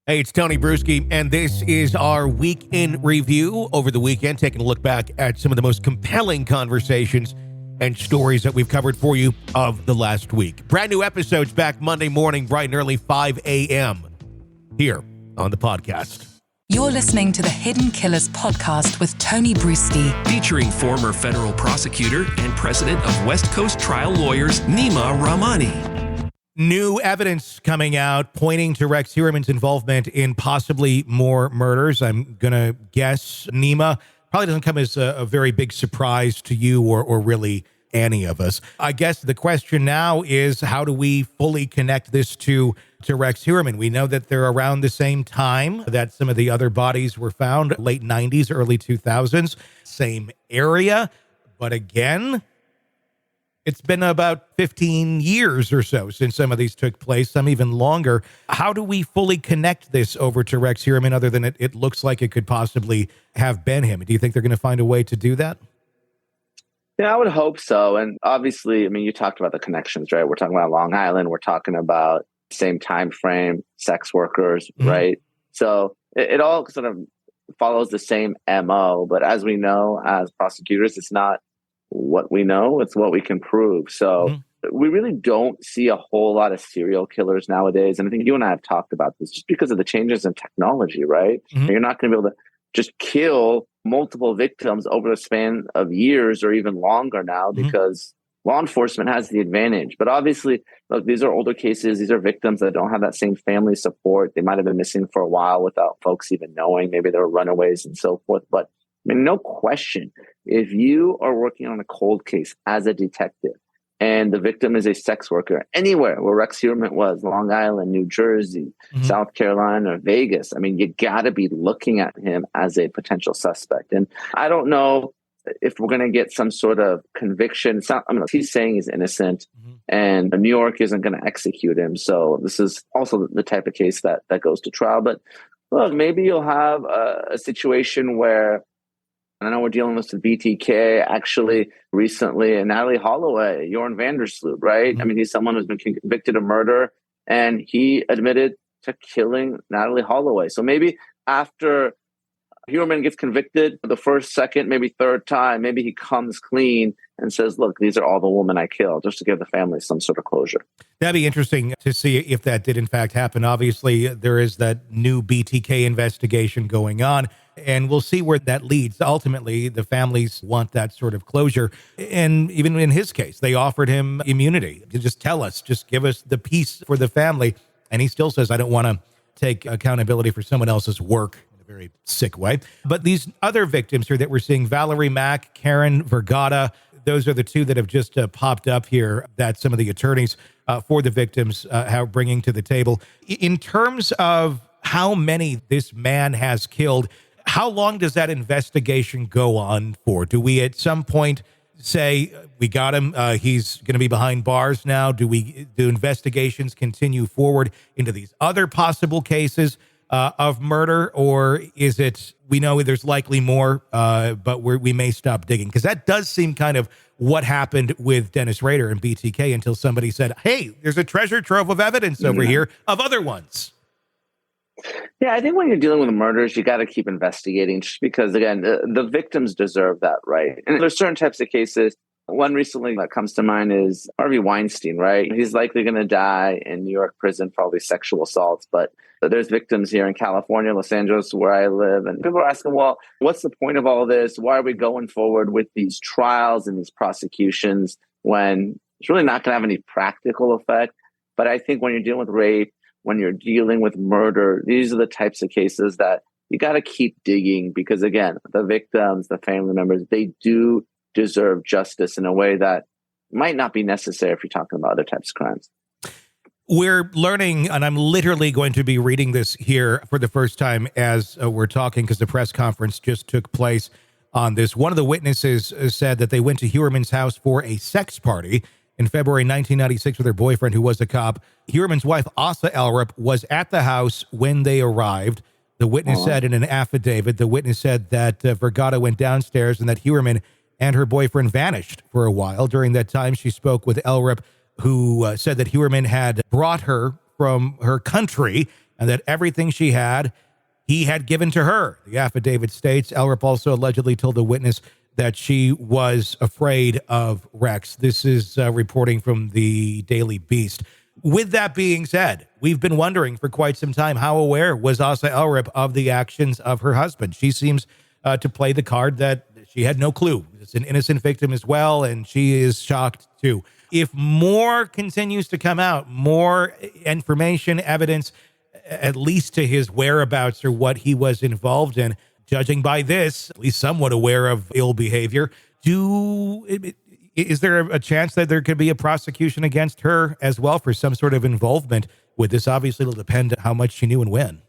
Hey, it's Tony Brueski, and this is our week in review over the weekend, taking a look back at some of the most compelling conversations and stories that we've covered for you of the last week. Brand new episodes back Monday morning, bright and early, 5 a.m. here on the podcast. You're listening to the Hidden Killers podcast with Tony Brueski, featuring former federal prosecutor and president of West Coast Trial Lawyers, Nima Rahmani. New evidence coming out pointing to Rex Heuermann's involvement in possibly more murders. I'm going to guess, Nima, probably doesn't come as a very big surprise to you or really any of us. I guess the question now is, how do we fully connect this to Rex Heuermann? We know that they're around the same time that some of the other bodies were found, late 90s, early 2000s, same area. But again, it's been about 15 years or so since some of these took place, some even longer. How do we fully connect this over to Rex Heuermann other than it looks like it could possibly have been him? Do you think they're going to find a way to do that? Yeah, I would hope so. And obviously, I mean, you talked about the connections, right? We're talking about Long Island. We're talking about same time frame, sex workers, right? So it all sort of follows the same MO. But as we know, as prosecutors, it's not what we know, it's what we can prove. So we really don't see a whole lot of serial killers nowadays. And I think you and I have talked about this just because of the changes in technology, right? You're not going to be able to just kill multiple victims over the span of years or even longer now because law enforcement has the advantage. But obviously, look, these are older cases. These are victims that don't have that same family support. They might have been missing for a while without folks even knowing. Maybe they were runaways and so forth. But I mean, no question, if you are working on a cold case as a detective and the victim is a sex worker anywhere where Rex Heuermann was, Long Island, New Jersey, South Carolina, Vegas, I mean, you got to be looking at him as a potential suspect. And I don't know if we're going to get some sort of conviction. It's not, I mean, he's saying he's innocent and New York isn't going to execute him. So this is also the type of case that goes to trial. But look, maybe you'll have a situation where, I know we're dealing with the BTK actually recently, and Natalie Holloway, Jorn Vandersloot, right? I mean, he's someone who's been convicted of murder, and he admitted to killing Natalie Holloway. So maybe after Heuermann gets convicted the first, second, maybe third time, maybe he comes clean and says, look, these are all the women I killed, just to give the family some sort of closure. That'd be interesting to see if that did in fact happen. Obviously, there is that new BTK investigation going on, and we'll see where that leads. Ultimately, the families want that sort of closure. And even in his case, they offered him immunity. Just tell us, just give us the peace for the family. And he still says, I don't want to take accountability for someone else's work. Very sick way. But these other victims here that we're seeing, Valerie Mack, Karen Vergata, those are the two that have just popped up here that some of the attorneys for the victims are bringing to the table. In terms of how many this man has killed, how long does that investigation go on for? Do we at some point say, we got him, he's going to be behind bars now? Do investigations continue forward into these other possible cases of murder, or is it, we know there's likely more, but we may stop digging? Because that does seem kind of what happened with Dennis Rader and BTK until somebody said, hey, there's a treasure trove of evidence over here of other ones. Yeah, I think when you're dealing with murders, you got to keep investigating just because, again, the victims deserve that, right? And there's certain types of cases. One recently that comes to mind is Harvey Weinstein, right? He's likely going to die in New York prison for all these sexual assaults. But there's victims here in California, Los Angeles, where I live. And people are asking, well, what's the point of all this? Why are we going forward with these trials and these prosecutions when it's really not going to have any practical effect? But I think when you're dealing with rape, when you're dealing with murder, these are the types of cases that you got to keep digging because, again, the victims, the family members, they do deserve justice in a way that might not be necessary if you're talking about other types of crimes. We're learning, and I'm literally going to be reading this here for the first time as we're talking because the press conference just took place on this. One of the witnesses said that they went to Heuermann's house for a sex party in February 1996 with her boyfriend, who was a cop. Heuermann's wife, Asa Elrup, was at the house when they arrived. The witness said in an affidavit, the witness said that Vergata went downstairs and that Heuermann and her boyfriend vanished for a while. During that time, she spoke with Elrup, who said that Heuermann had brought her from her country and that everything she had, he had given to her. The affidavit states Elrup also allegedly told the witness that she was afraid of Rex. This is reporting from the Daily Beast. With that being said, we've been wondering for quite some time, how aware was Asa Elrup of the actions of her husband? She seems to play the card that she had no clue. It's an innocent victim as well, and she is shocked too. If more continues to come out, more information, evidence, at least to his whereabouts or what he was involved in, judging by this, at least somewhat aware of ill behavior, is there a chance that there could be a prosecution against her as well for some sort of involvement with this? Obviously, it'll depend on how much she knew and when.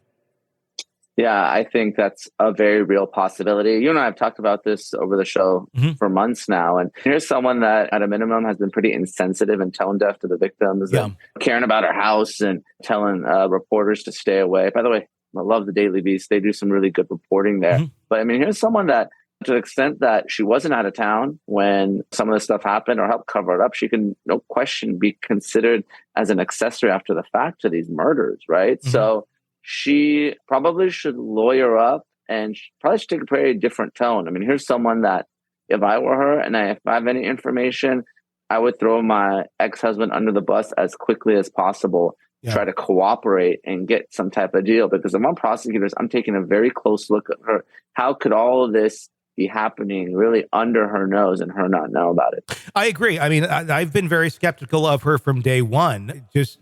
Yeah, I think that's a very real possibility. You and I have talked about this over the show for months now. And here's someone that at a minimum has been pretty insensitive and tone deaf to the victims, and caring about her house and telling reporters to stay away. By the way, I love the Daily Beast. They do some really good reporting there. But I mean, here's someone that, to the extent that she wasn't out of town when some of this stuff happened or helped cover it up, she can, no question, be considered as an accessory after the fact to these murders, right? So she probably should lawyer up, and she probably should take a very different tone. I mean, here's someone that if I were her and if I have any information, I would throw my ex-husband under the bus as quickly as possible, try to cooperate and get some type of deal. Because among prosecutors, I'm taking a very close look at her. How could all of this be happening really under her nose and her not know about it? I agree. I mean, I've been very skeptical of her from day one, just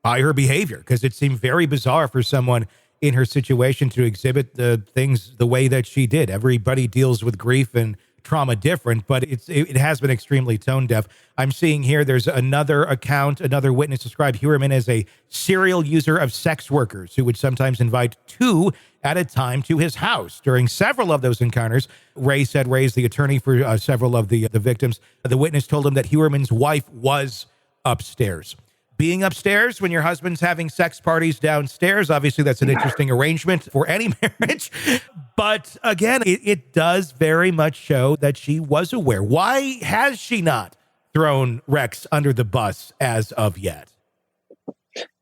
by her behavior, because it seemed very bizarre for someone in her situation to exhibit the things the way that she did. Everybody deals with grief and trauma different, but it has been extremely tone deaf. I'm seeing here there's another account, another witness described Heuermann as a serial user of sex workers who would sometimes invite 2 at a time to his house. During several of those encounters, Ray is the attorney for several of the victims. The witness told him that Heuermann's wife was upstairs. Being upstairs when your husband's having sex parties downstairs, obviously that's an interesting arrangement for any marriage. But again, it does very much show that she was aware. Why has she not thrown Rex under the bus as of yet?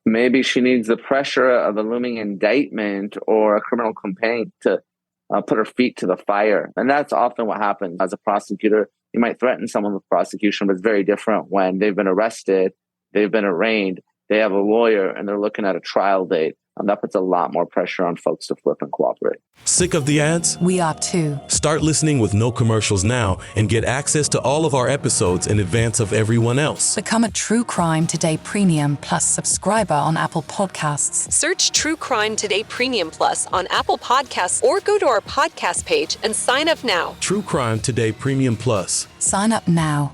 Maybe she needs the pressure of a looming indictment or a criminal complaint to put her feet to the fire. And that's often what happens as a prosecutor. You might threaten someone with prosecution, but it's very different when they've been arrested, they've been arraigned, they have a lawyer, and they're looking at a trial date. And that puts a lot more pressure on folks to flip and cooperate. Sick of the ads? We are too. Start listening with no commercials now and get access to all of our episodes in advance of everyone else. Become a True Crime Today Premium Plus subscriber on Apple Podcasts. Search True Crime Today Premium Plus on Apple Podcasts or go to our podcast page and sign up now. True Crime Today Premium Plus. Sign up now.